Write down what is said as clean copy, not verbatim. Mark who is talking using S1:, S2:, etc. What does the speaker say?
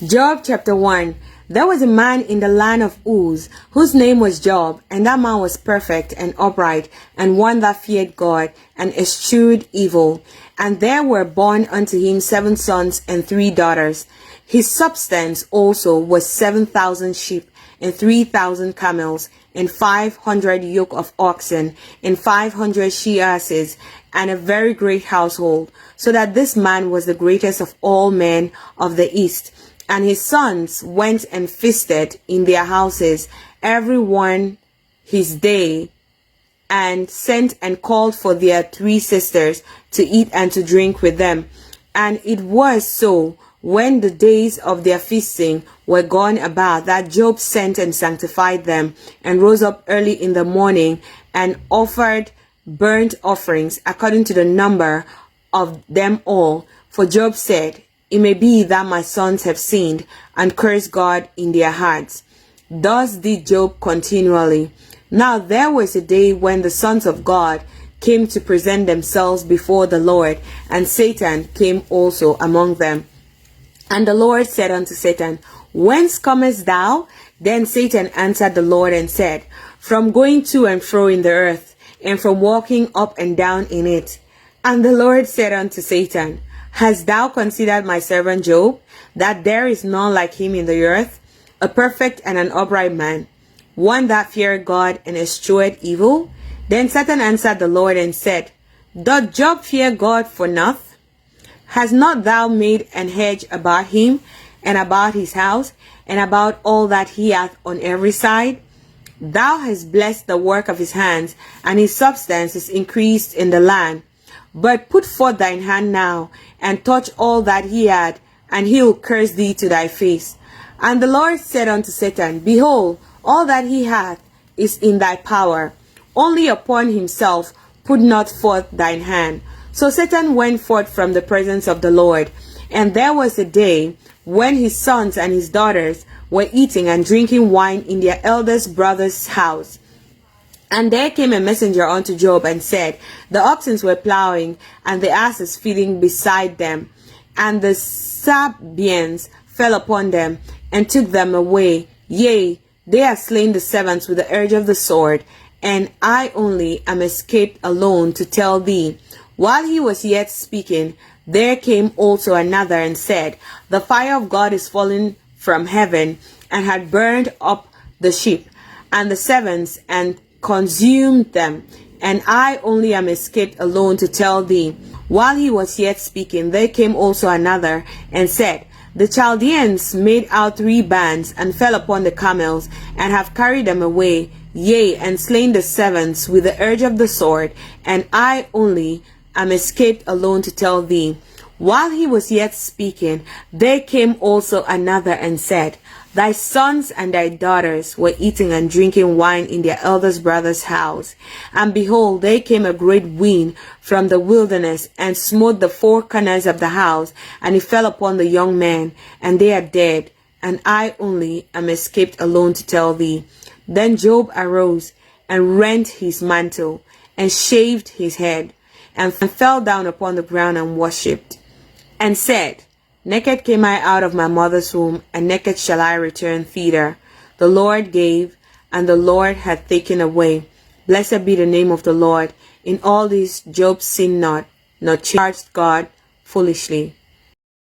S1: Job chapter 1. There was a man in the land of Uz, whose name was Job, and that man was perfect and upright, and one that feared God, and eschewed evil. And there were born unto him 7 sons and 3 daughters. His substance also was 7,000 sheep, and 3,000 camels, and 500 yoke of oxen, and 500 she-asses, and a very great household, so that this man was the greatest of all men of the east. And his sons went and feasted in their houses, every one his day, and sent and called for their 3 sisters to eat and to drink with them. And it was so, when the days of their feasting were gone about, that Job sent and sanctified them, and rose up early in the morning, and offered burnt offerings according to the number of them all. For Job said, It may be that my sons have sinned, and cursed God in their hearts. Thus did Job continually. Now there was a day when the sons of God came to present themselves before the Lord, and Satan came also among them. And the Lord said unto Satan, Whence comest thou? Then Satan answered the Lord and said, From going to and fro in the earth, and from walking up and down in it. And the Lord said unto Satan, Hast thou considered my servant Job, that there is none like him in the earth, a perfect and an upright man, one that feared God and eschewed evil? Then Satan answered the Lord and said, Doth Job fear God for naught? Hast not thou made an hedge about him, and about his house, and about all that he hath on every side? Thou hast blessed the work of his hands, and his substance is increased in the land. But put forth thine hand now, and touch all that he had, and he will curse thee to thy face. And the Lord said unto Satan, Behold, all that he hath is in thy power. Only upon himself put not forth thine hand. So Satan went forth from the presence of the Lord. And there was a day when his sons and his daughters were eating and drinking wine in their eldest brother's house. And there came a messenger unto Job and said, The oxen were plowing, and the asses feeding beside them. And the Sabeans fell upon them, and took them away. Yea, they have slain the servants with the edge of the sword. And I only am escaped alone to tell thee. While he was yet speaking, there came also another and said, The fire of God is fallen from heaven, and had burned up the sheep and the servants, and consumed them. And I only am escaped alone to tell thee. While he was yet speaking, there came also another and said, The Chaldeans made out 3 bands, and fell upon the camels, and have carried them away, yea, and slain the servants with the edge of the sword. And I only am escaped alone to tell thee. While he was yet speaking, there came also another and said, Thy sons and thy daughters were eating and drinking wine in their eldest brother's house. And behold, there came a great wind from the wilderness, and smote the 4 corners of the house, and it fell upon the young men, and they are dead. And I only am escaped alone to tell thee. Then Job arose, and rent his mantle, and shaved his head, and fell down upon the ground and worshipped, and said, Naked came I out of my mother's womb, and naked shall I return thither. The Lord gave, and the Lord hath taken away. Blessed be the name of the Lord. In all this Job sinned not, nor charged God foolishly.